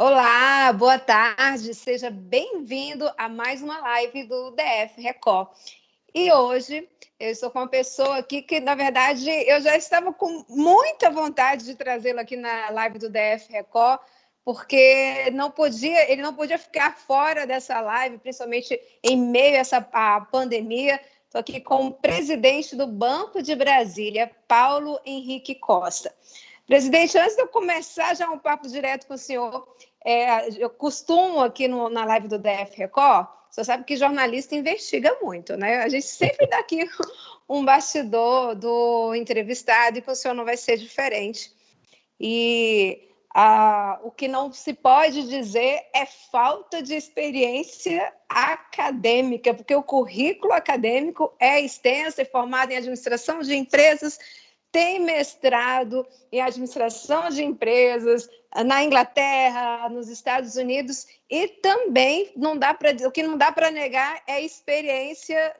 Olá, boa tarde, seja bem-vindo a mais uma live do DF Record. E hoje eu estou com uma pessoa aqui que, na verdade, eu já estava com muita vontade de trazê-lo aqui na live do DF Record, porque ele não podia ficar fora dessa live, principalmente em meio a pandemia. Estou aqui com o presidente do Banco de Brasília, Paulo Henrique Costa. Presidente, antes de eu começar já um papo direto com o senhor, eu costumo aqui na live do DF Record, o senhor sabe que jornalista investiga muito, né? A gente sempre dá aqui um bastidor do entrevistado e com o senhor não vai ser diferente. E o que não se pode dizer é falta de experiência acadêmica, porque o currículo acadêmico é extenso, é formado em administração de empresas, tem mestrado em administração de empresas na Inglaterra, nos Estados Unidos, e também o que não dá para negar é experiência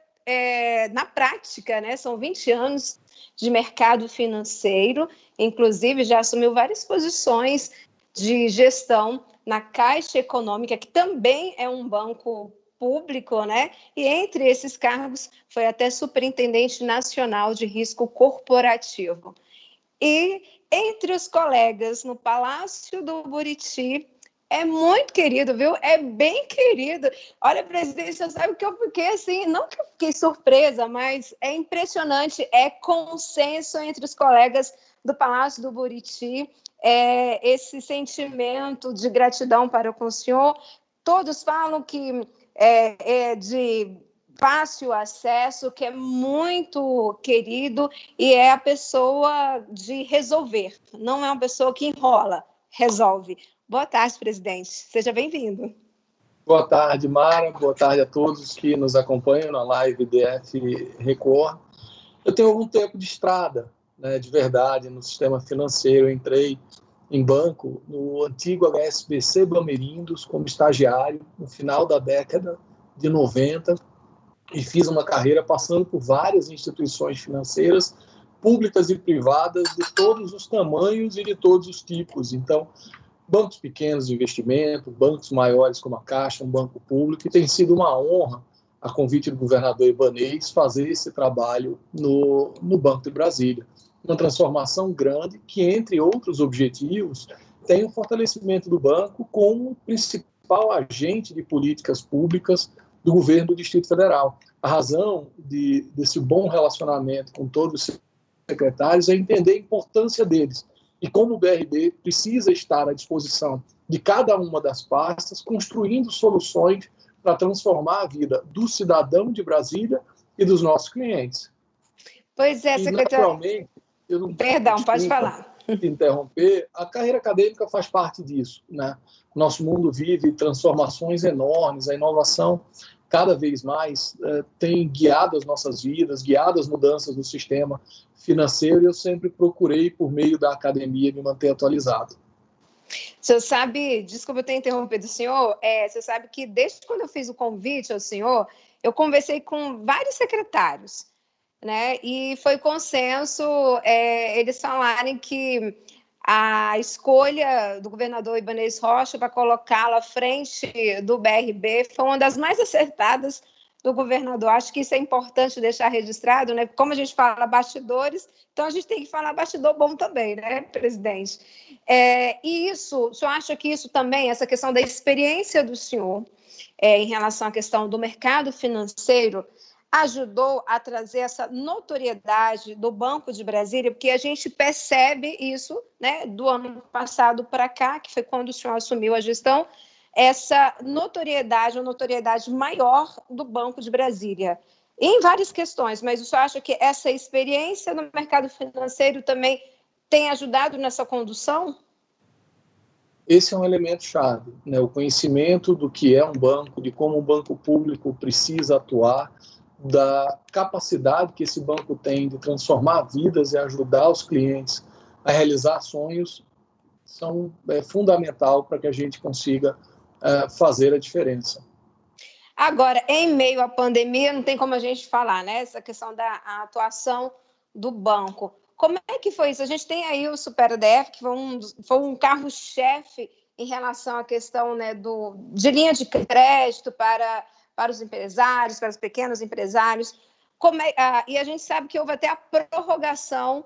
na prática, né? São 20 anos de mercado financeiro, inclusive já assumiu várias posições de gestão na Caixa Econômica, que também é um banco público, né? E entre esses cargos foi até superintendente nacional de risco corporativo. E entre os colegas no Palácio do Buriti, é muito querido, viu? É bem querido. Olha, presidente, você sabe que eu fiquei assim, não que eu fiquei surpresa, mas é impressionante, é consenso entre os colegas do Palácio do Buriti, esse sentimento de gratidão para com o senhor. Todos falam que é de fácil acesso, que é muito querido e é a pessoa de resolver, não é uma pessoa que enrola, resolve. Boa tarde, presidente. Seja bem-vindo. Boa tarde, Mara. Boa tarde a todos que nos acompanham na live DF Record. Eu tenho algum tempo de estrada, né, de verdade, no sistema financeiro. Eu entrei em banco no antigo HSBC Bamerindos como estagiário no final da década de 90 e fiz uma carreira passando por várias instituições financeiras, públicas e privadas, de todos os tamanhos e de todos os tipos. Então, bancos pequenos de investimento, bancos maiores como a Caixa, um banco público, e tem sido uma honra, a convite do governador Ibanez, fazer esse trabalho no Banco de Brasília. Uma transformação grande que, entre outros objetivos, tem o fortalecimento do banco como principal agente de políticas públicas do governo do Distrito Federal. A razão desse bom relacionamento com todos os secretários é entender a importância deles e como o BRB precisa estar à disposição de cada uma das pastas, construindo soluções para transformar a vida do cidadão de Brasília e dos nossos clientes. Pois é, secretário. Naturalmente, eu não pode falar. Interromper, a carreira acadêmica faz parte disso, né? Nosso mundo vive transformações enormes, a inovação cada vez mais tem guiado as nossas vidas, guiado as mudanças no sistema financeiro, e eu sempre procurei, por meio da academia, me manter atualizado. O senhor sabe, desculpa eu ter interrompido o senhor, você sabe que desde quando eu fiz o convite ao senhor, eu conversei com vários secretários, né? E foi consenso eles falarem que a escolha do governador Ibanez Rocha para colocá-lo à frente do BRB foi uma das mais acertadas do governador. Acho que isso é importante deixar registrado, né? Como a gente fala bastidores, então a gente tem que falar bastidor bom também, né, presidente? E isso, o senhor acha que isso também, essa questão da experiência do senhor em relação à questão do mercado financeiro, ajudou a trazer essa notoriedade do Banco de Brasília, porque a gente percebe isso, né, do ano passado para cá, que foi quando o senhor assumiu a gestão, essa notoriedade, uma notoriedade maior do Banco de Brasília, em várias questões, mas o senhor acha que essa experiência no mercado financeiro também tem ajudado nessa condução? Esse é um elemento chave, né? O conhecimento do que é um banco, de como um banco público precisa atuar, da capacidade que esse banco tem de transformar vidas e ajudar os clientes a realizar sonhos são fundamental para que a gente consiga fazer a diferença. Agora, em meio à pandemia, não tem como a gente falar, né? Essa questão da atuação do banco. Como é que foi isso? A gente tem aí o Super ADF, que foi um carro-chefe em relação à questão, né, de linha de crédito para os empresários, para os pequenos empresários. E a gente sabe que houve até a prorrogação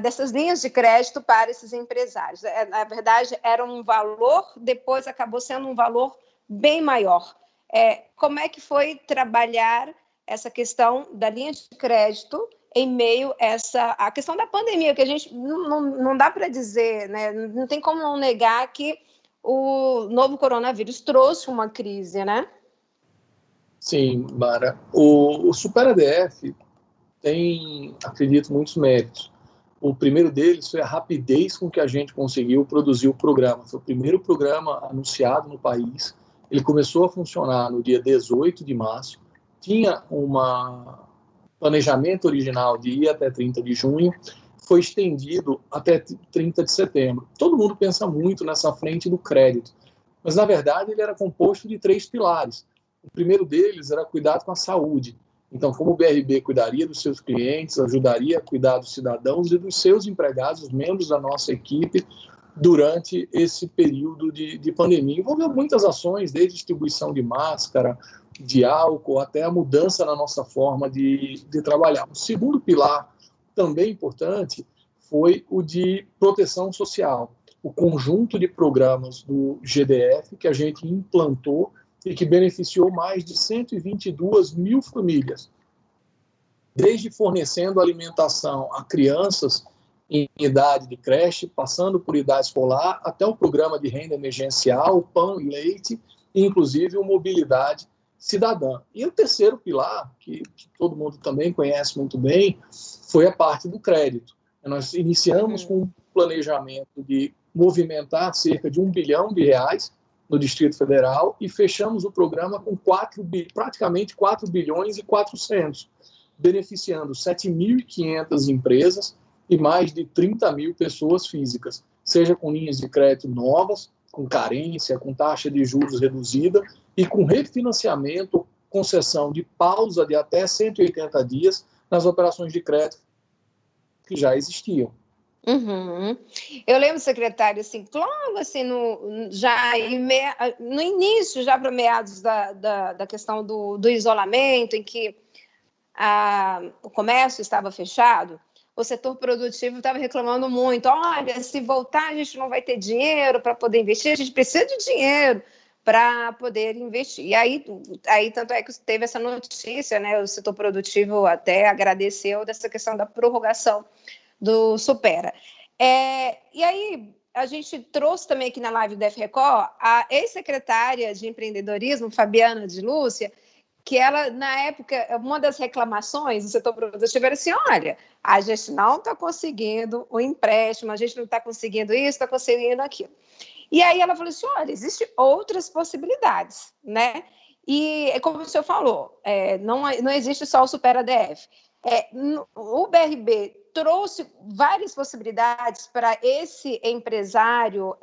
dessas linhas de crédito para esses empresários. Na verdade, era um valor, depois acabou sendo um valor bem maior. Como é que foi trabalhar essa questão da linha de crédito em meio a questão da pandemia, que a gente não dá para dizer, né? Não tem como não negar que o novo coronavírus trouxe uma crise, né? Sim, Mara. O SuperADF tem, acredito, muitos méritos. O primeiro deles foi a rapidez com que a gente conseguiu produzir o programa. Foi o primeiro programa anunciado no país. Ele começou a funcionar no dia 18 de março. Tinha planejamento original de ir até 30 de junho, foi estendido até 30 de setembro. Todo mundo pensa muito nessa frente do crédito, mas, na verdade, ele era composto de 3 pilares. O primeiro deles era cuidado com a saúde. Então, como o BRB cuidaria dos seus clientes, ajudaria a cuidar dos cidadãos e dos seus empregados, os membros da nossa equipe, durante esse período de pandemia. Envolveu muitas ações, desde distribuição de máscara, de álcool, até a mudança na nossa forma de trabalhar. O segundo pilar, também importante, foi o de proteção social. O conjunto de programas do GDF que a gente implantou e que beneficiou mais de 122 mil famílias, desde fornecendo alimentação a crianças em idade de creche, passando por idade escolar, até o programa de renda emergencial, pão e leite, e inclusive o mobilidade cidadã. E o terceiro pilar, que todo mundo também conhece muito bem, foi a parte do crédito. Nós iniciamos com um planejamento de movimentar cerca de R$1 bilhão no Distrito Federal e fechamos o programa com praticamente 4 bilhões e 400, beneficiando 7.500 empresas e mais de 30 mil pessoas físicas, seja com linhas de crédito novas, com carência, com taxa de juros reduzida e com refinanciamento, concessão de pausa de até 180 dias nas operações de crédito que já existiam. Uhum. Eu lembro, secretário, assim, logo assim, no início, já para meados da questão do isolamento, em que o comércio estava fechado, o setor produtivo estava reclamando muito. Olha, se voltar, a gente não vai ter dinheiro para poder investir, a gente precisa de dinheiro para poder investir. E aí, tanto é que teve essa notícia, né? O setor produtivo até agradeceu dessa questão da prorrogação do Supera. E aí, a gente trouxe também aqui na live do F-Record a ex-secretária de empreendedorismo, Fabiana de Lúcia, que ela, na época, uma das reclamações do setor produtivo era assim, olha, a gente não está conseguindo o empréstimo, a gente não está conseguindo isso, está conseguindo aquilo. E aí ela falou assim, olha, existem outras possibilidades, né? E, como o senhor falou, não existe só o SuperADF. O BRB trouxe várias possibilidades para esse empresário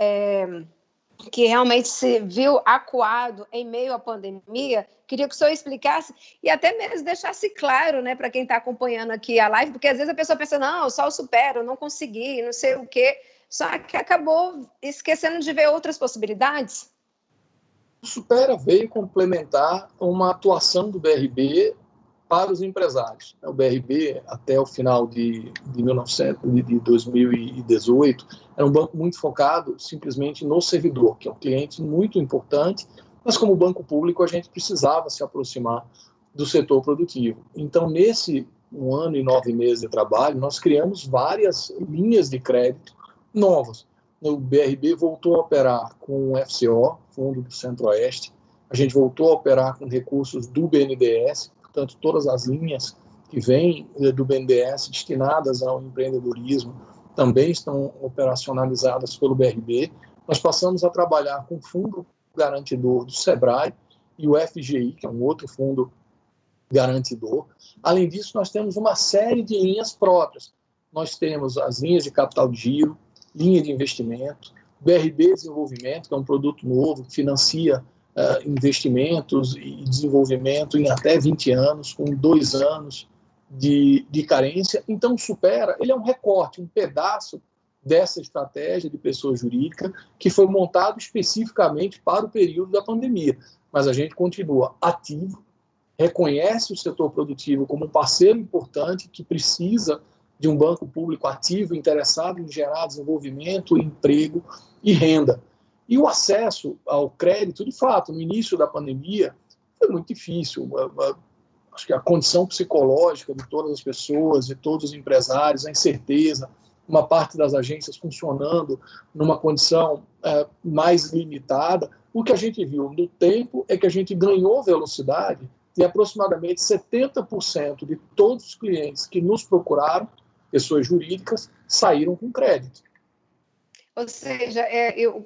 que realmente se viu acuado em meio à pandemia. Queria que o senhor explicasse e até mesmo deixasse claro, né, para quem está acompanhando aqui a live, porque às vezes a pessoa pensa, não, só o Supera, eu não consegui, não sei o quê, só que acabou esquecendo de ver outras possibilidades. O Supera veio complementar uma atuação do BRB para os empresários. O BRB, até o final de 2018, era um banco muito focado simplesmente no servidor, que é um cliente muito importante, mas como banco público a gente precisava se aproximar do setor produtivo. Então, nesse 1 ano e 9 meses de trabalho, nós criamos várias linhas de crédito novas. O BRB voltou a operar com o FCO, Fundo do Centro-Oeste, a gente voltou a operar com recursos do BNDES, portanto, todas as linhas que vêm do BNDES destinadas ao empreendedorismo também estão operacionalizadas pelo BRB. Nós passamos a trabalhar com o Fundo Garantidor do SEBRAE e o FGI, que é um outro fundo garantidor. Além disso, nós temos uma série de linhas próprias. Nós temos as linhas de capital de giro, linha de investimento, BRB Desenvolvimento, que é um produto novo que financia investimentos e desenvolvimento em até 20 anos, com 2 anos de carência. Então, o Supera, ele é um recorte, um pedaço dessa estratégia de pessoa jurídica que foi montado especificamente para o período da pandemia. Mas a gente continua ativo, reconhece o setor produtivo como um parceiro importante que precisa de um banco público ativo, interessado em gerar desenvolvimento, emprego e renda. E o acesso ao crédito, de fato, no início da pandemia, foi muito difícil. Acho que a condição psicológica de todas as pessoas, de todos os empresários, a incerteza, uma parte das agências funcionando numa condição mais limitada. O que a gente viu no tempo é que a gente ganhou velocidade e aproximadamente 70% de todos os clientes que nos procuraram, pessoas jurídicas, saíram com crédito. Ou seja,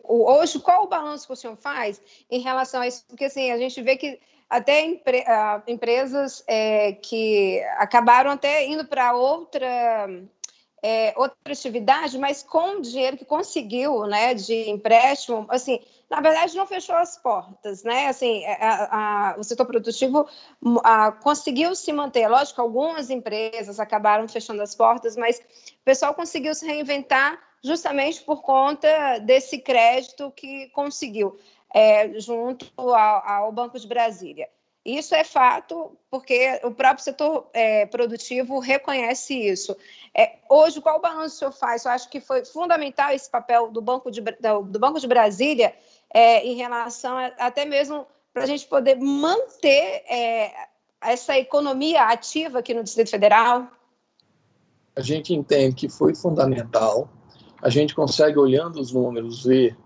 hoje, qual o balanço que o senhor faz em relação a isso? Porque assim, a gente vê que até empresas que acabaram até indo para outra atividade, mas com o dinheiro que conseguiu, né, de empréstimo, assim, na verdade não fechou as portas, né? Assim, o setor produtivo conseguiu se manter. Lógico, algumas empresas acabaram fechando as portas, mas o pessoal conseguiu se reinventar justamente por conta desse crédito que conseguiu junto ao Banco de Brasília. Isso é fato, porque o próprio setor produtivo reconhece isso. Hoje, qual o balanço o senhor faz? Eu acho que foi fundamental esse papel do Banco de Brasília em relação até mesmo para a gente poder manter essa economia ativa aqui no Distrito Federal? A gente entende que foi fundamental. A gente consegue, olhando os números, ver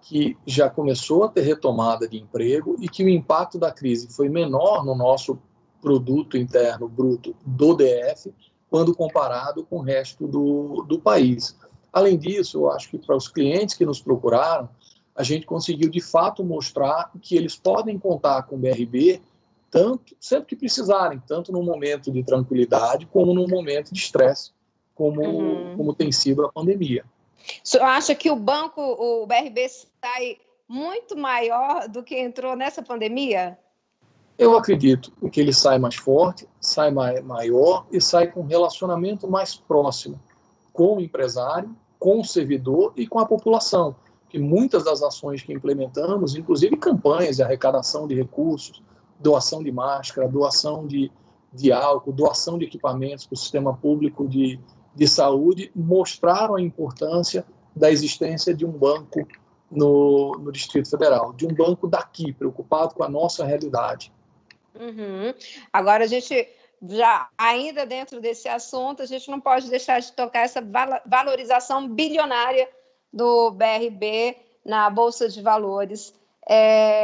que já começou a ter retomada de emprego e que o impacto da crise foi menor no nosso produto interno bruto do DF quando comparado com o resto do país. Além disso, eu acho que para os clientes que nos procuraram, a gente conseguiu de fato mostrar que eles podem contar com o BRB sempre que precisarem, tanto no momento de tranquilidade como no momento de estresse, como tem sido a pandemia. O senhor acha que o BRB sai muito maior do que entrou nessa pandemia? Eu acredito que ele sai mais forte, sai maior e sai com um relacionamento mais próximo com o empresário, com o servidor e com a população. Que muitas das ações que implementamos, inclusive campanhas de arrecadação de recursos, doação de máscara, doação de álcool, doação de equipamentos para o sistema público de saúde, mostraram a importância da existência de um banco no Distrito Federal, de um banco daqui, preocupado com a nossa realidade. Agora, a gente já, ainda dentro desse assunto, a gente não pode deixar de tocar essa valorização bilionária do BRB na Bolsa de Valores.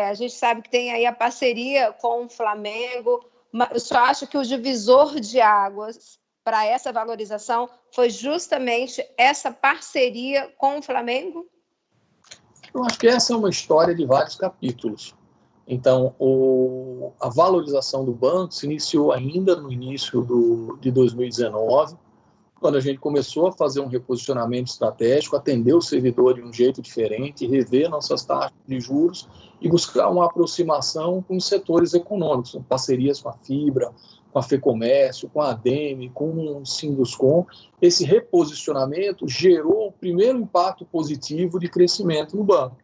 A gente sabe que tem aí a parceria com o Flamengo, mas eu só acho que o divisor de águas para essa valorização foi justamente essa parceria com o Flamengo? Eu acho que essa é uma história de vários capítulos. Então, a valorização do banco se iniciou ainda no início de 2019, quando a gente começou a fazer um reposicionamento estratégico, atender o servidor de um jeito diferente, rever nossas taxas de juros e buscar uma aproximação com os setores econômicos, com parcerias com a Fibra, com a FEComércio, com a ADEME, com o Sinduscom. Esse reposicionamento gerou o primeiro impacto positivo de crescimento no banco.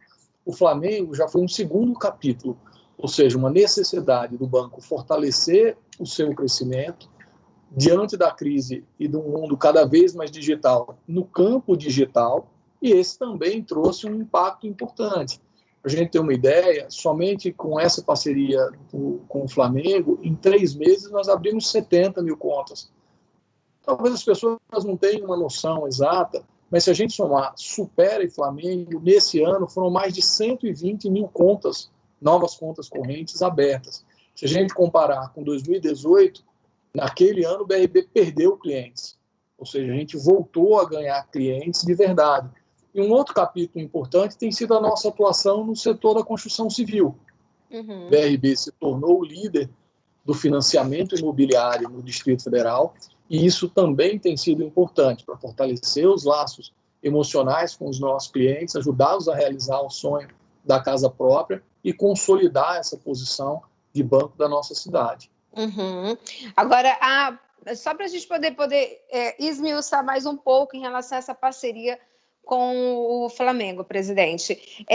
O Flamengo já foi um segundo capítulo, ou seja, uma necessidade do banco fortalecer o seu crescimento diante da crise e de um mundo cada vez mais digital no campo digital, e esse também trouxe um impacto importante. Para a gente ter uma ideia, somente com essa parceria com o Flamengo, em 3 meses nós abrimos 70 mil contas. Talvez as pessoas não tenham uma noção exata, mas se a gente somar Supera e Flamengo, nesse ano foram mais de 120 mil contas, novas contas correntes abertas. Se a gente comparar com 2018, naquele ano o BRB perdeu clientes, ou seja, a gente voltou a ganhar clientes de verdade. E um outro capítulo importante tem sido a nossa atuação no setor da construção civil. O BRB se tornou o líder do financiamento imobiliário no Distrito Federal, e isso também tem sido importante para fortalecer os laços emocionais com os nossos clientes, ajudá-los a realizar o sonho da casa própria e consolidar essa posição de banco da nossa cidade. Agora, só para a gente poder esmiuçar mais um pouco em relação a essa parceria com o Flamengo, presidente.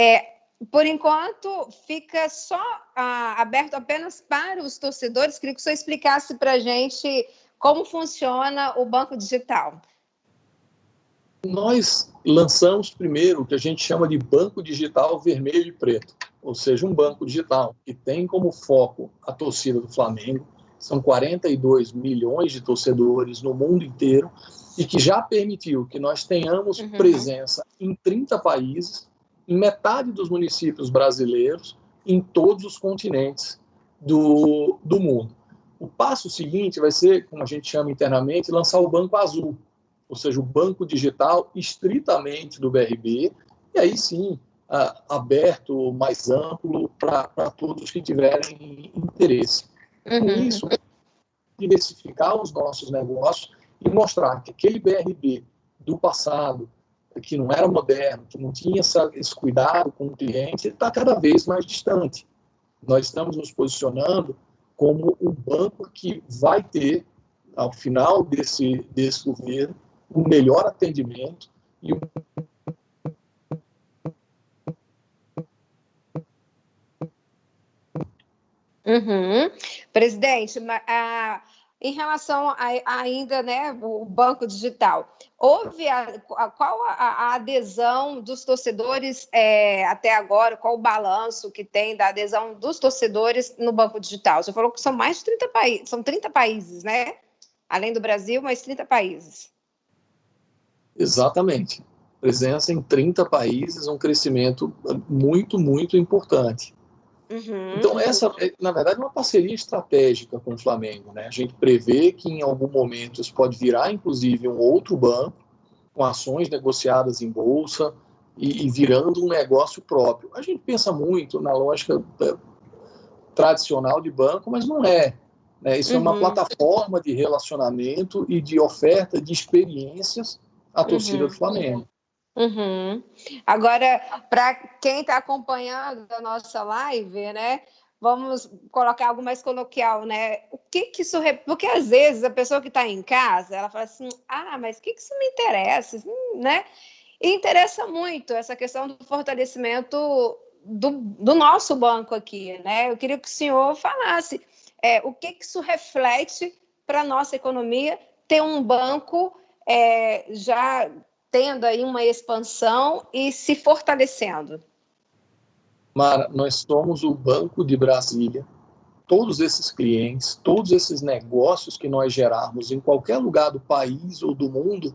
Por enquanto, fica só aberto apenas para os torcedores. Queria que o senhor explicasse para a gente como funciona o banco digital. Nós lançamos primeiro o que a gente chama de banco digital vermelho e preto, ou seja, um banco digital que tem como foco a torcida do Flamengo. São 42 milhões de torcedores no mundo inteiro e que já permitiu que nós tenhamos presença em 30 países, em metade dos municípios brasileiros, em todos os continentes do mundo. O passo seguinte vai ser, como a gente chama internamente, lançar o Banco Azul, ou seja, o banco digital estritamente do BRB, e aí sim, aberto, mais amplo, para todos que tiverem interesse. Com isso, diversificar os nossos negócios e mostrar que aquele BRB do passado, que não era moderno, que não tinha esse cuidado com o cliente, está cada vez mais distante. Nós estamos nos posicionando como um banco que vai ter, ao final desse governo, um melhor atendimento e Presidente, em relação ainda, né, o banco digital, houve qual a adesão dos torcedores até agora? Qual o balanço que tem da adesão dos torcedores no banco digital? Você falou que são mais de 30 países, são 30 países, né? Além do Brasil, mais 30 países. Exatamente. Presença em 30 países, um crescimento muito, muito importante. Então, essa, na verdade, é uma parceria estratégica com o Flamengo, né? A gente prevê que, em algum momento, isso pode virar, inclusive, um outro banco, com ações negociadas em bolsa e virando um negócio próprio. A gente pensa muito na lógica tradicional de banco, mas não é. Né? Isso é uma plataforma de relacionamento e de oferta de experiências à torcida do Flamengo. Agora, para quem está acompanhando a nossa live, né, vamos colocar algo mais coloquial, né? O que isso... Porque, às vezes, a pessoa que está em casa, ela fala assim, mas o que isso me interessa? Né? E interessa muito essa questão do fortalecimento do nosso banco aqui, né? Eu queria que o senhor falasse o que isso reflete para a nossa economia, ter um banco já tendo aí uma expansão e se fortalecendo. Mara, nós somos o Banco de Brasília. Todos esses clientes, todos esses negócios que nós gerarmos em qualquer lugar do país ou do mundo,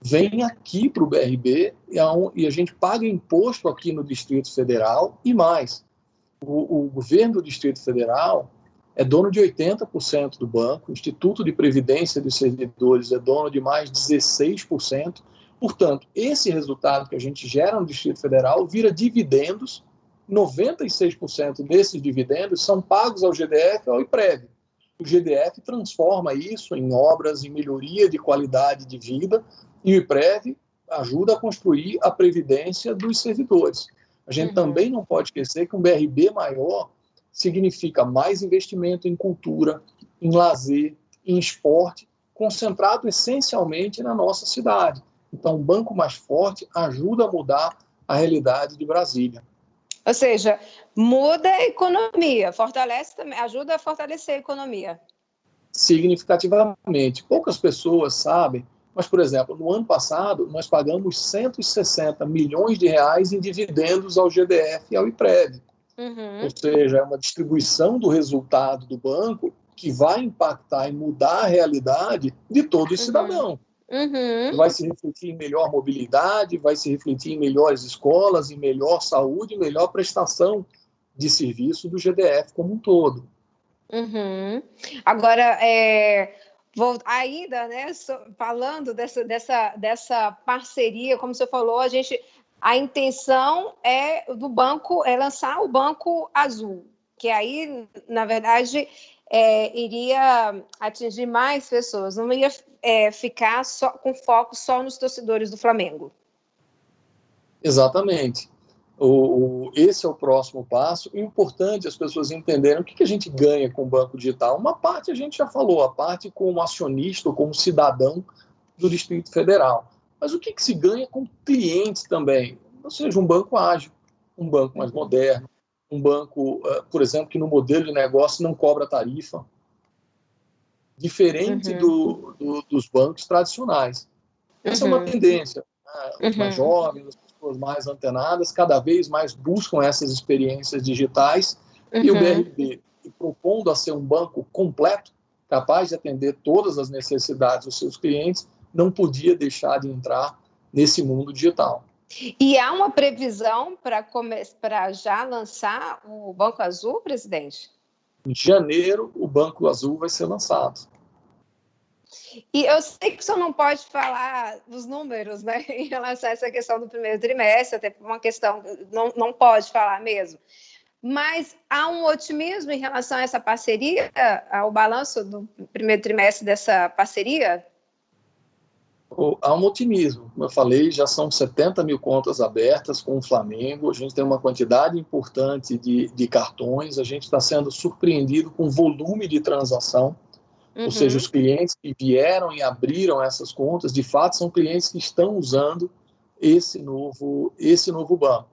vêm aqui para o BRB e a gente paga imposto aqui no Distrito Federal e mais. O governo do Distrito Federal é dono de 80% do banco, o Instituto de Previdência dos Servidores é dono de mais 16%. Portanto, esse resultado que a gente gera no Distrito Federal vira dividendos, 96% desses dividendos são pagos ao GDF e ao IPREV. O GDF transforma isso em obras, em melhoria de qualidade de vida, e o IPREV ajuda a construir a previdência dos servidores. A gente também não pode esquecer que um BRB maior significa mais investimento em cultura, em lazer, em esporte, concentrado essencialmente na nossa cidade. Então, um banco mais forte ajuda a mudar a realidade de Brasília. Ou seja, muda a economia, fortalece também, ajuda a fortalecer a economia. Significativamente. Poucas pessoas sabem, mas, por exemplo, no ano passado, nós pagamos 160 milhões de reais em dividendos ao GDF e ao IPREV. Ou seja, é uma distribuição do resultado do banco que vai impactar e mudar a realidade de todo cidadão. Vai se refletir em melhor mobilidade, vai se refletir em melhores escolas, em melhor saúde, em melhor prestação de serviço do GDF como um todo. Agora, ainda, né, falando dessa parceria, como você falou, a intenção do banco é lançar o Banco Azul, que aí, na verdade, iria atingir mais pessoas, não ia ficar com foco só nos torcedores do Flamengo. Exatamente. Esse é o próximo passo. É importante as pessoas entenderem o que a gente ganha com o banco digital. Uma parte a gente já falou, a parte como acionista ou como cidadão do Distrito Federal. Mas o que se ganha com clientes também? Ou seja, um banco ágil, um banco mais moderno, um banco, por exemplo, que no modelo de negócio não cobra tarifa, diferente dos bancos tradicionais. Essa é uma tendência. Os mais jovens, as pessoas mais antenadas, cada vez mais buscam essas experiências digitais, e o BRB, propondo a ser um banco completo, capaz de atender todas as necessidades dos seus clientes, não podia deixar de entrar nesse mundo digital. E há uma previsão para já lançar o Banco Azul, presidente? Em janeiro, o Banco Azul vai ser lançado. E eu sei que o senhor não pode falar dos números, né, em relação a essa questão do primeiro trimestre, até por uma questão, não pode falar mesmo. Mas há um otimismo em relação a essa parceria, ao balanço do primeiro trimestre dessa parceria? Há um otimismo. Como eu falei, já são 70 mil contas abertas com o Flamengo, a gente tem uma quantidade importante de cartões, a gente está sendo surpreendido com o volume de transação, ou seja, os clientes que vieram e abriram essas contas, de fato, são clientes que estão usando esse novo banco.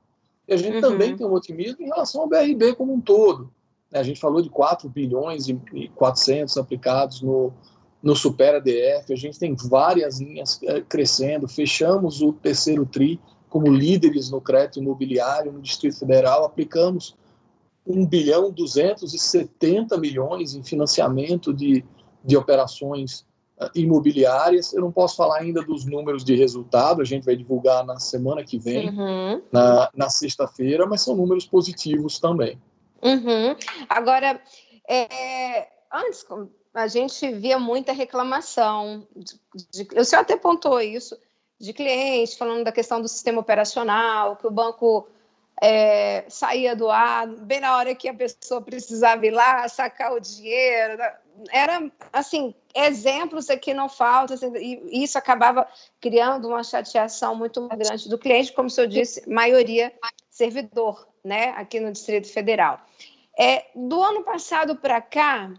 E a gente também tem um otimismo em relação ao BRB como um todo. A gente falou de 4 bilhões e 400 aplicados no Super ADF, a gente tem várias linhas crescendo, fechamos o terceiro TRI como líderes no crédito imobiliário no Distrito Federal, aplicamos 1 bilhão 270 milhões em financiamento de operações imobiliárias. Eu não posso falar ainda dos números de resultado, a gente vai divulgar na semana que vem, na sexta-feira, mas são números positivos também. Agora, antes a gente via muita reclamação, o senhor até apontou isso, de clientes falando da questão do sistema operacional, que o banco saía do ar, bem na hora que a pessoa precisava ir lá, sacar o dinheiro. Era, assim, exemplos aqui não faltam, assim, e isso acabava criando uma chateação muito grande do cliente, como o senhor disse, maioria servidor, né, aqui no Distrito Federal. Do ano passado para cá,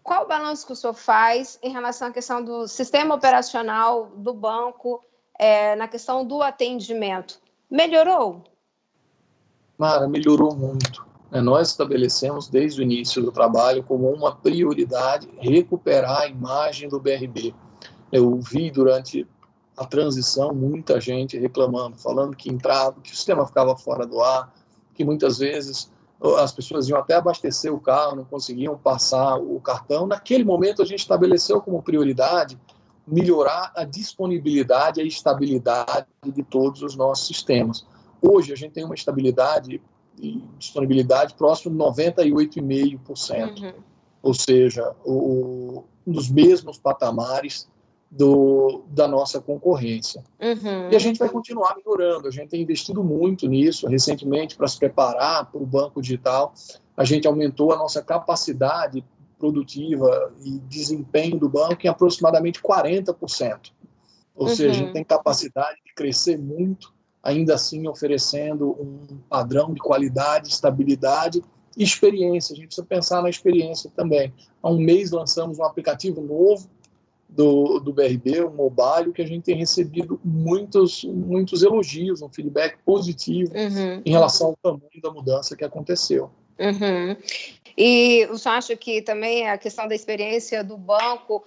qual o balanço que o senhor faz em relação à questão do sistema operacional do banco, na questão do atendimento? Melhorou? Mara, melhorou muito. Nós estabelecemos desde o início do trabalho como uma prioridade recuperar a imagem do BRB. Eu vi durante a transição muita gente reclamando, falando que entrava, que o sistema ficava fora do ar, que muitas vezes as pessoas iam até abastecer o carro, não conseguiam passar o cartão. Naquele momento a gente estabeleceu como prioridade melhorar a disponibilidade e a estabilidade de todos os nossos sistemas. Hoje a gente tem uma estabilidade e disponibilidade próximo de 98,5%, ou seja, nos mesmos patamares da nossa concorrência. E a gente vai continuar melhorando, a gente tem investido muito nisso. Recentemente, para se preparar para o banco digital, a gente aumentou a nossa capacidade produtiva e desempenho do banco em aproximadamente 40%. Ou seja, a gente tem capacidade de crescer muito, ainda assim oferecendo um padrão de qualidade, estabilidade e experiência. A gente precisa pensar na experiência também. Há um mês lançamos um aplicativo novo do BRB, um mobile, que a gente tem recebido muitos elogios, um feedback positivo em relação ao tamanho da mudança que aconteceu. E o senhor acha que também a questão da experiência do banco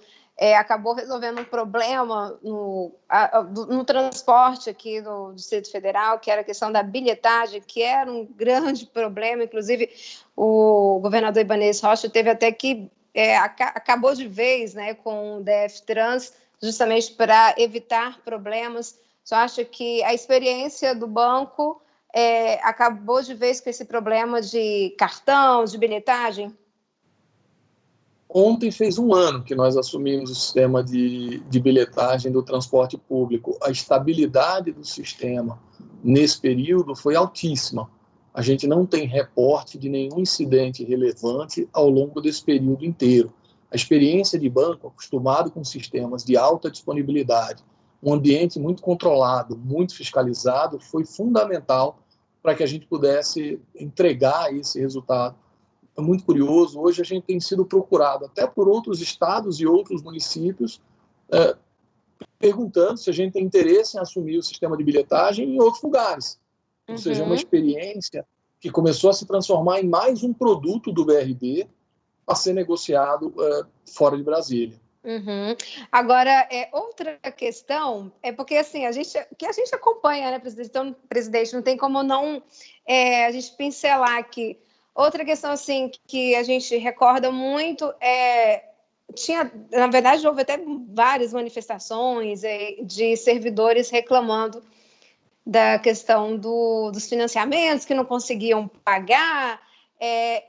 acabou resolvendo um problema no transporte aqui do Distrito Federal, que era a questão da bilhetagem, que era um grande problema. Inclusive, o governador Ibanez Rocha teve até que acabou de vez, né, com o DF Trans, justamente para evitar problemas. O senhor acha que a experiência do banco acabou de vez com esse problema de cartão, de bilhetagem? Ontem fez um ano que nós assumimos o sistema de bilhetagem do transporte público. A estabilidade do sistema nesse período foi altíssima. A gente não tem reporte de nenhum incidente relevante ao longo desse período inteiro. A experiência de banco, acostumado com sistemas de alta disponibilidade, um ambiente muito controlado, muito fiscalizado, foi fundamental para que a gente pudesse entregar esse resultado. É muito curioso, hoje a gente tem sido procurado até por outros estados e outros municípios perguntando se a gente tem interesse em assumir o sistema de bilhetagem em outros lugares. Ou seja, uma experiência que começou a se transformar em mais um produto do BRB a ser negociado fora de Brasília. Agora, outra questão é porque assim a gente acompanha, né, presidente, não tem como não a gente pincelar aqui. Outra questão assim que a gente recorda muito na verdade, houve até várias manifestações de servidores reclamando da questão dos financiamentos que não conseguiam pagar.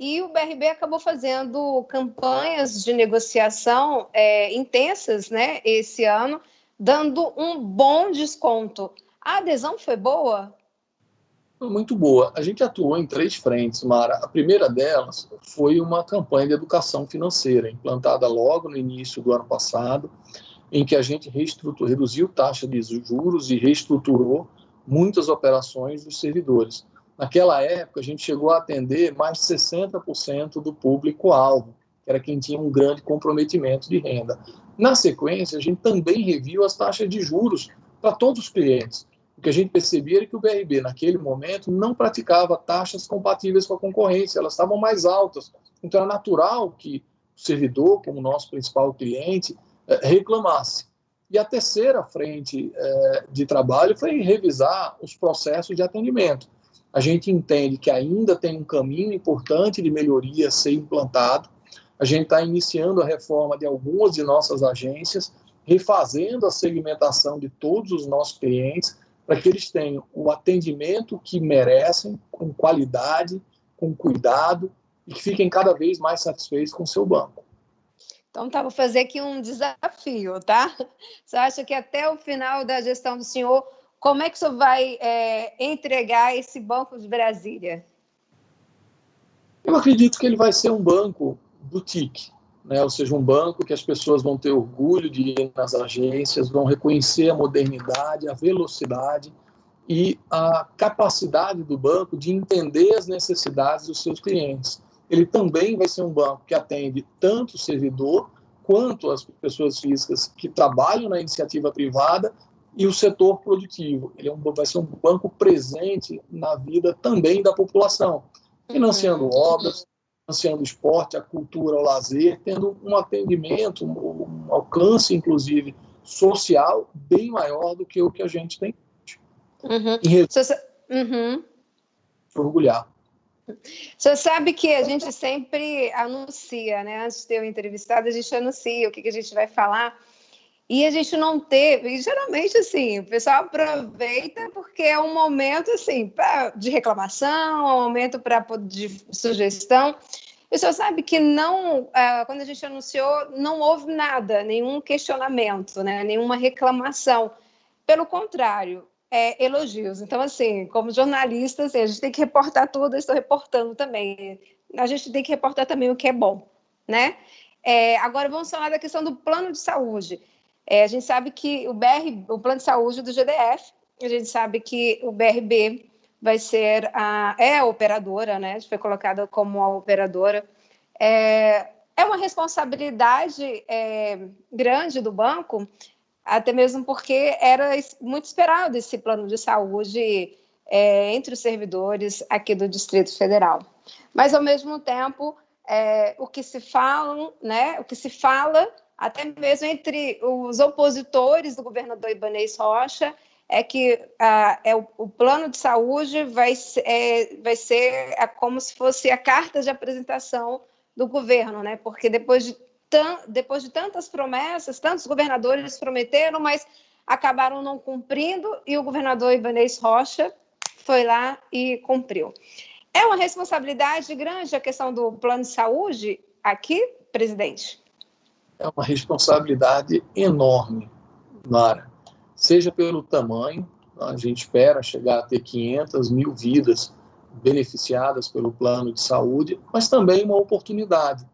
E o BRB acabou fazendo campanhas de negociação intensas, né, esse ano, dando um bom desconto. A adesão foi boa? Foi muito boa. A gente atuou em 3 frentes, Mara. A primeira delas foi uma campanha de educação financeira, implantada logo no início do ano passado, em que a gente reduziu taxa de juros e reestruturou muitas operações dos servidores. Naquela época, a gente chegou a atender mais de 60% do público-alvo, que era quem tinha um grande comprometimento de renda. Na sequência, a gente também reviu as taxas de juros para todos os clientes. O que a gente percebia era que o BRB, naquele momento, não praticava taxas compatíveis com a concorrência, elas estavam mais altas. Então, era natural que o servidor, como nosso principal cliente, reclamasse. E a terceira frente de trabalho foi revisar os processos de atendimento. A gente entende que ainda tem um caminho importante de melhoria a ser implantado. A gente está iniciando a reforma de algumas de nossas agências, refazendo a segmentação de todos os nossos clientes, para que eles tenham o atendimento que merecem, com qualidade, com cuidado, e que fiquem cada vez mais satisfeitos com o seu banco. Então, vou fazer aqui um desafio, tá? Você acha que até o final da gestão do senhor, como é que o senhor vai entregar esse Banco de Brasília? Eu acredito que ele vai ser um banco boutique, né? Ou seja, um banco que as pessoas vão ter orgulho de ir nas agências, vão reconhecer a modernidade, a velocidade e a capacidade do banco de entender as necessidades dos seus clientes. Ele também vai ser um banco que atende tanto o servidor quanto as pessoas físicas que trabalham na iniciativa privada e o setor produtivo. Ele vai ser um banco presente na vida também da população, financiando obras, financiando o esporte, a cultura, o lazer, tendo um atendimento, um alcance, inclusive, social bem maior do que o que a gente tem. Orgulhar. Você sabe que a gente sempre anuncia, né? Antes de ter o entrevistado, a gente anuncia o que a gente vai falar. E a gente não teve, e geralmente assim, o pessoal aproveita porque é um momento assim, de reclamação, um momento de sugestão. E o senhor sabe que não, quando a gente anunciou, não houve nada, nenhum questionamento, né? Nenhuma reclamação. Pelo contrário, elogios. Então, assim, como jornalista, assim, a gente tem que reportar tudo, eu estou reportando também. A gente tem que reportar também o que é bom, né? Agora, vamos falar da questão do plano de saúde. A gente sabe que o plano de saúde do GDF, a gente sabe que o BRB vai ser a operadora, né? Foi colocada como a operadora. É uma responsabilidade grande do banco, até mesmo porque era muito esperado esse plano de saúde entre os servidores aqui do Distrito Federal. Mas, ao mesmo tempo, o que se fala, né? O que se fala até mesmo entre os opositores do governador Ibanez Rocha, é que o plano de saúde vai ser como se fosse a carta de apresentação do governo, né? Porque depois de tantas promessas, tantos governadores prometeram, mas acabaram não cumprindo, e o governador Ibanez Rocha foi lá e cumpriu. É uma responsabilidade grande a questão do plano de saúde aqui, presidente? É uma responsabilidade enorme, Mara. Seja pelo tamanho, a gente espera chegar a ter 500 mil vidas beneficiadas pelo plano de saúde, mas também uma oportunidade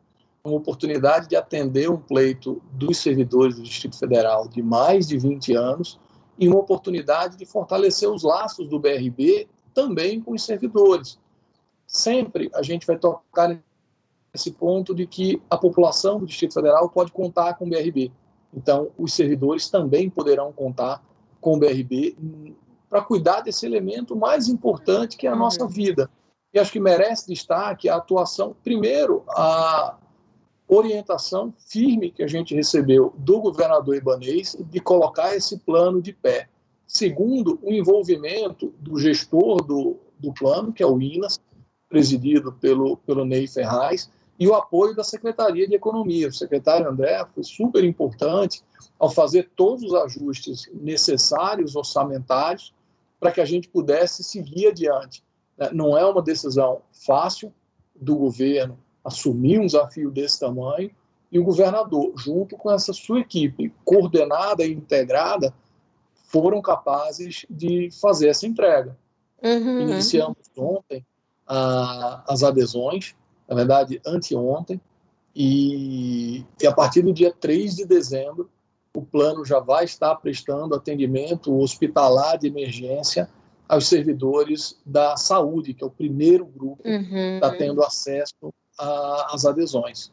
de atender um pleito dos servidores do Distrito Federal de mais de 20 anos e uma oportunidade de fortalecer os laços do BRB também com os servidores. Sempre a gente vai tocar esse ponto de que a população do Distrito Federal pode contar com o BRB. Então, os servidores também poderão contar com o BRB para cuidar desse elemento mais importante que é a nossa vida. E acho que merece destaque a atuação, primeiro, a orientação firme que a gente recebeu do governador Ibanez de colocar esse plano de pé. Segundo, o envolvimento do gestor do plano, que é o INAS, presidido pelo Ney Ferraz, e o apoio da Secretaria de Economia. O secretário André foi super importante ao fazer todos os ajustes necessários, orçamentários, para que a gente pudesse seguir adiante. Não é uma decisão fácil do governo assumir um desafio desse tamanho, e o governador, junto com essa sua equipe coordenada e integrada, foram capazes de fazer essa entrega. Iniciamos ontem as adesões, na verdade, anteontem, e a partir do dia 3 de dezembro, o plano já vai estar prestando atendimento hospitalar de emergência aos servidores da saúde, que é o primeiro grupo que está tendo acesso às adesões.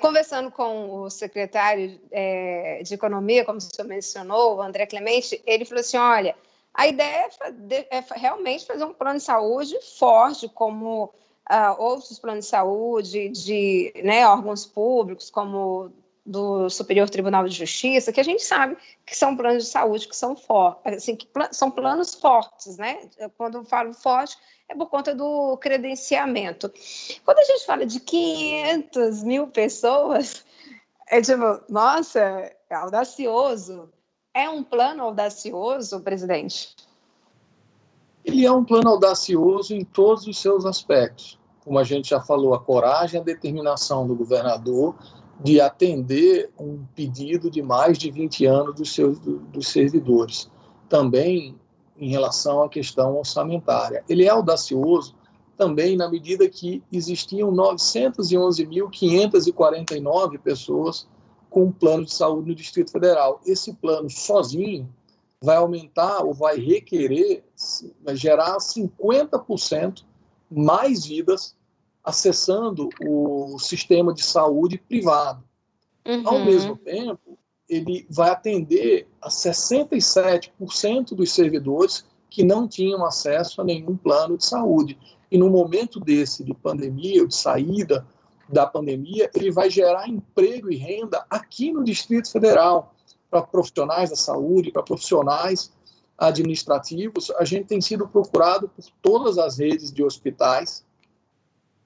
Conversando com o secretário de Economia, como o senhor mencionou, o André Clemente, ele falou assim, olha, a ideia é realmente fazer um plano de saúde forte, como outros planos de saúde de órgãos públicos, como do Superior Tribunal de Justiça, que a gente sabe que são planos de saúde que são fortes, assim, são planos fortes, né? Quando eu falo forte, é por conta do credenciamento. Quando a gente fala de 500 mil pessoas, é tipo, nossa, é audacioso. É um plano audacioso, presidente? Ele é um plano audacioso em todos os seus aspectos. Como a gente já falou, a coragem e a determinação do governador de atender um pedido de mais de 20 anos dos servidores. Também em relação à questão orçamentária. Ele é audacioso também na medida que existiam 911.549 pessoas com um plano de saúde no Distrito Federal. Esse plano sozinho vai aumentar ou vai requerer, vai gerar 50% mais vidas acessando o sistema de saúde privado. Ao mesmo tempo, ele vai atender a 67% dos servidores que não tinham acesso a nenhum plano de saúde. E no momento desse de pandemia, ou de saída da pandemia, ele vai gerar emprego e renda aqui no Distrito Federal, para profissionais da saúde, para profissionais administrativos. A gente tem sido procurado por todas as redes de hospitais,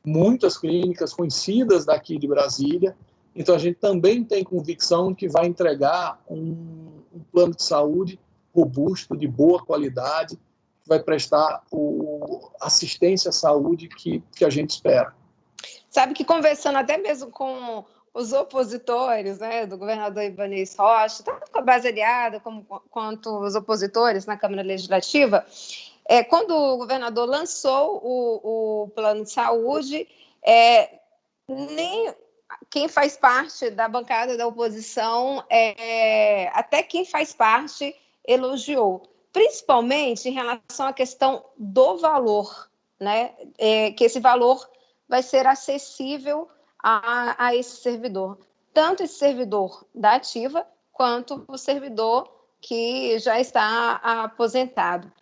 muitas clínicas conhecidas daqui de Brasília. Então, a gente também tem convicção que vai entregar um plano de saúde robusto, de boa qualidade, que vai prestar assistência à saúde que a gente espera. Sabe que conversando até mesmo com os opositores, né, do governador Ibanez Rocha, tanto com a base aliada quanto os opositores na Câmara Legislativa, quando o governador lançou o plano de saúde, nem quem faz parte da bancada da oposição, até quem faz parte, elogiou, principalmente em relação à questão do valor, né? Que esse valor vai ser acessível a esse servidor, tanto esse servidor da ativa, quanto o servidor que já está aposentado.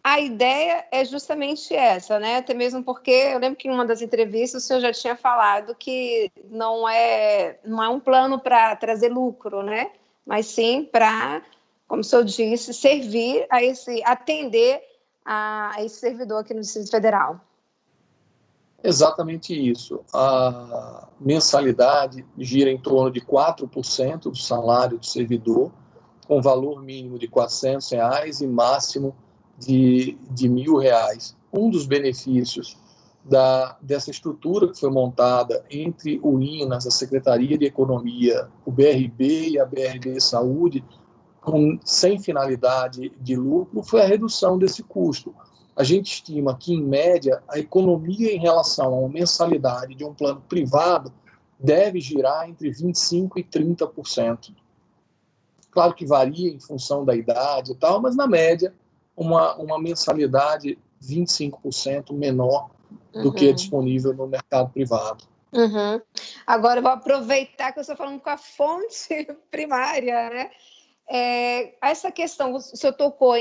A ideia é justamente essa, né? Até mesmo porque eu lembro que em uma das entrevistas o senhor já tinha falado que não é um plano para trazer lucro, né? Mas sim para, como o senhor disse, servir atender a esse servidor aqui no Distrito Federal. Exatamente isso. A mensalidade gira em torno de 4% do salário do servidor, com valor mínimo de R$ 400 e máximo de R$ 1.000. Um dos benefícios dessa estrutura que foi montada entre o INAS, a Secretaria de Economia, o BRB e a BRB Saúde, sem finalidade de lucro, foi a redução desse custo. A gente estima que, em média, a economia em relação a uma mensalidade de um plano privado deve girar entre 25% e 30%. Claro que varia em função da idade e tal, mas, na média, uma mensalidade 25% menor do que é disponível no mercado privado. Uhum. Agora eu vou aproveitar que eu estou falando com a fonte primária, né? Essa questão, o senhor tocou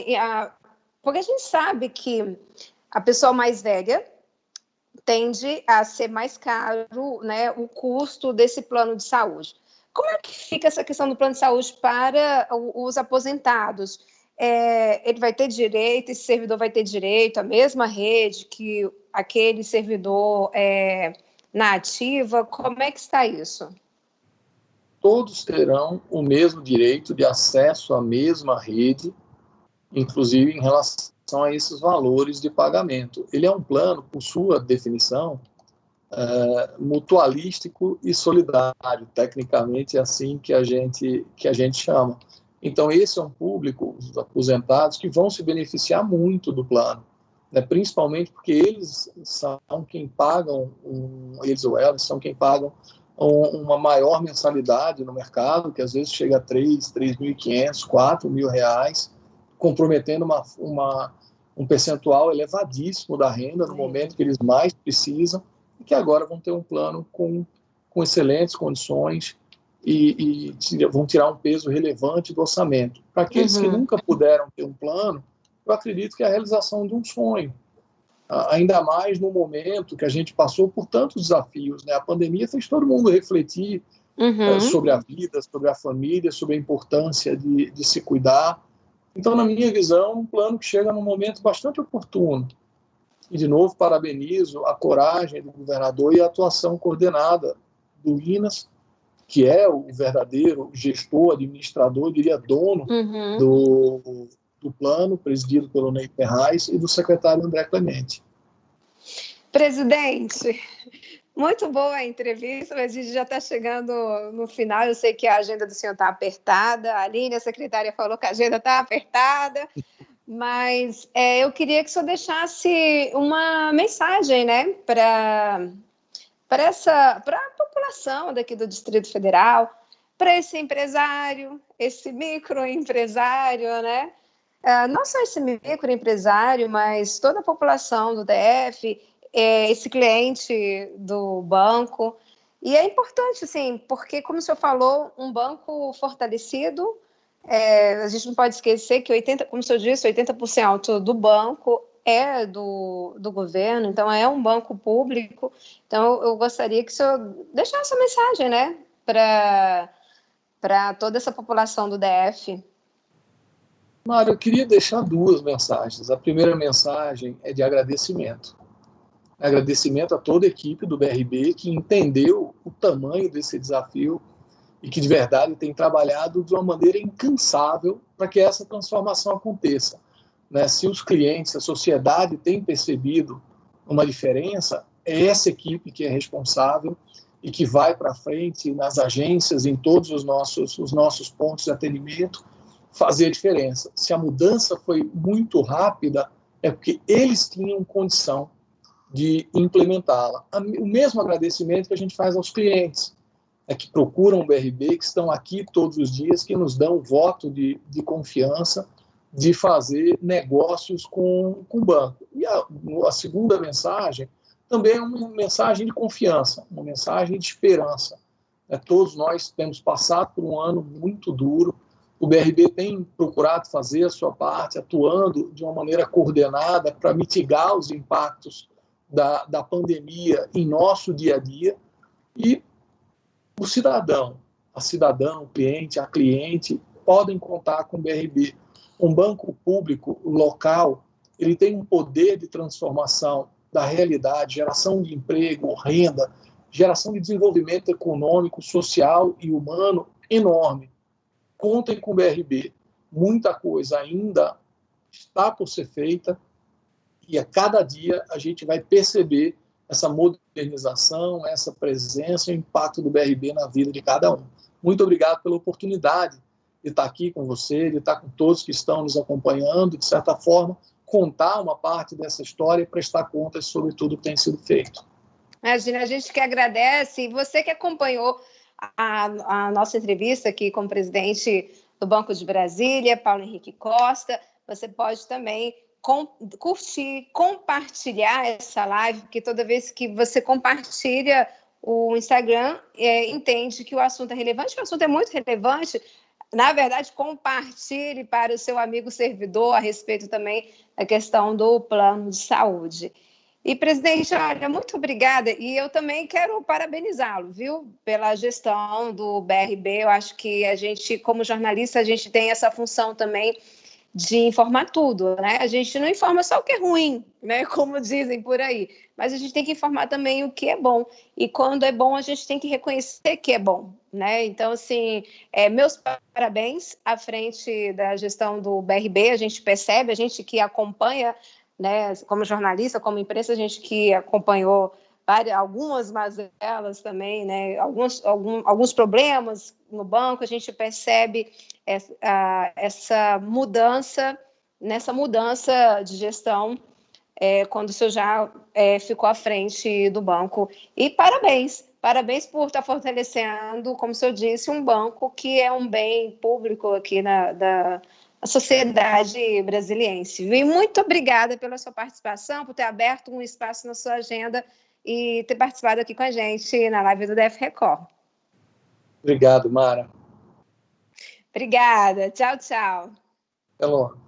porque a gente sabe que a pessoa mais velha tende a ser mais caro, né, o custo desse plano de saúde. Como é que fica essa questão do plano de saúde para os aposentados? Ele vai ter direito, esse servidor vai ter direito à mesma rede que aquele servidor na ativa? Como é que está isso? Todos terão o mesmo direito de acesso à mesma rede, inclusive em relação a esses valores de pagamento. Ele é um plano, por sua definição, mutualístico e solidário, tecnicamente é assim que a gente chama. Então, esse é um público, os aposentados, que vão se beneficiar muito do plano, né? Principalmente porque eles são quem pagam, eles ou elas são quem pagam uma maior mensalidade no mercado, que às vezes chega a 3.500, 4.000 reais, comprometendo um percentual elevadíssimo da renda no momento que eles mais precisam, e que agora vão ter um plano com excelentes condições e vão tirar um peso relevante do orçamento. Para aqueles que nunca puderam ter um plano, eu acredito que é a realização de um sonho, ainda mais no momento que a gente passou por tantos desafios, né? A pandemia fez todo mundo refletir sobre a vida, sobre a família, sobre a importância de se cuidar. Então, na minha visão, um plano que chega num momento bastante oportuno. E, de novo, parabenizo a coragem do governador e a atuação coordenada do INAS, que é o verdadeiro gestor, administrador, diria dono do plano, presidido pelo Ney Ferraz, e do secretário André Clemente. Presidente, muito boa a entrevista, mas a gente já está chegando no final. Eu sei que a agenda do senhor está apertada. A Aline, a secretária, falou que a agenda está apertada. Mas eu queria que o senhor deixasse uma mensagem, né, para a população daqui do Distrito Federal, para esse empresário, esse microempresário, né? Não só esse microempresário, mas toda a população do DF, esse cliente do banco. E é importante, assim, porque, como o senhor falou, um banco fortalecido, a gente não pode esquecer que, como o senhor disse, 80% do banco é do governo, então é um banco público. Então, eu gostaria que o senhor deixasse essa mensagem, né, para toda essa população do DF. Mário, eu queria deixar duas mensagens. A primeira mensagem é de agradecimento. Agradecimento a toda a equipe do BRB que entendeu o tamanho desse desafio e que, de verdade, tem trabalhado de uma maneira incansável para que essa transformação aconteça. Né? Se os clientes, a sociedade tem percebido uma diferença, é essa equipe que é responsável e que vai para frente nas agências, em todos os nossos pontos de atendimento, fazer a diferença. Se a mudança foi muito rápida, é porque eles tinham condição de implementá-la. O mesmo agradecimento que a gente faz aos clientes, que procuram o BRB, que estão aqui todos os dias, que nos dão voto de confiança de fazer negócios com o banco. E a segunda mensagem também é uma mensagem de confiança, uma mensagem de esperança. Todos nós temos passado por um ano muito duro, o BRB tem procurado fazer a sua parte, atuando de uma maneira coordenada para mitigar os impactos da pandemia em nosso dia a dia, e o cidadão, a cidadã, o cliente, a cliente, podem contar com o BRB. Um banco público local, ele tem um poder de transformação da realidade, geração de emprego, renda, geração de desenvolvimento econômico, social e humano enorme. Contem com o BRB. Muita coisa ainda está por ser feita e a cada dia a gente vai perceber essa modernização, essa presença e o impacto do BRB na vida de cada um. Muito obrigado pela oportunidade de estar aqui com você, de estar com todos que estão nos acompanhando, de certa forma, contar uma parte dessa história e prestar contas sobre tudo que tem sido feito. Imagina, a gente que agradece, e você que acompanhou a nossa entrevista aqui com o presidente do Banco de Brasília, Paulo Henrique Costa, você pode também curtir, compartilhar essa live, porque toda vez que você compartilha o Instagram entende que o assunto é relevante, o assunto é muito relevante. Na verdade, compartilhe para o seu amigo servidor a respeito também da questão do plano de saúde. E, presidente, olha, muito obrigada. E eu também quero parabenizá-lo, viu, pela gestão do BRB. Eu acho que a gente, como jornalista, a gente tem essa função também de informar tudo, né? A gente não informa só o que é ruim, né? Como dizem por aí, mas a gente tem que informar também o que é bom. E quando é bom, a gente tem que reconhecer que é bom, né? Então, assim, meus parabéns à frente da gestão do BRB. A gente percebe, a gente que acompanha, né? Como jornalista, como imprensa, a gente que acompanhou algumas mazelas também, né? Alguns problemas no banco, a gente percebe essa mudança, nessa mudança de gestão, quando o senhor já ficou à frente do banco. E parabéns por estar fortalecendo, como o senhor disse, um banco que é um bem público aqui da sociedade brasiliense. E muito obrigada pela sua participação, por ter aberto um espaço na sua agenda e ter participado aqui com a gente na live do DF Record. Obrigado, Mara. Obrigada. Tchau, tchau. Até logo.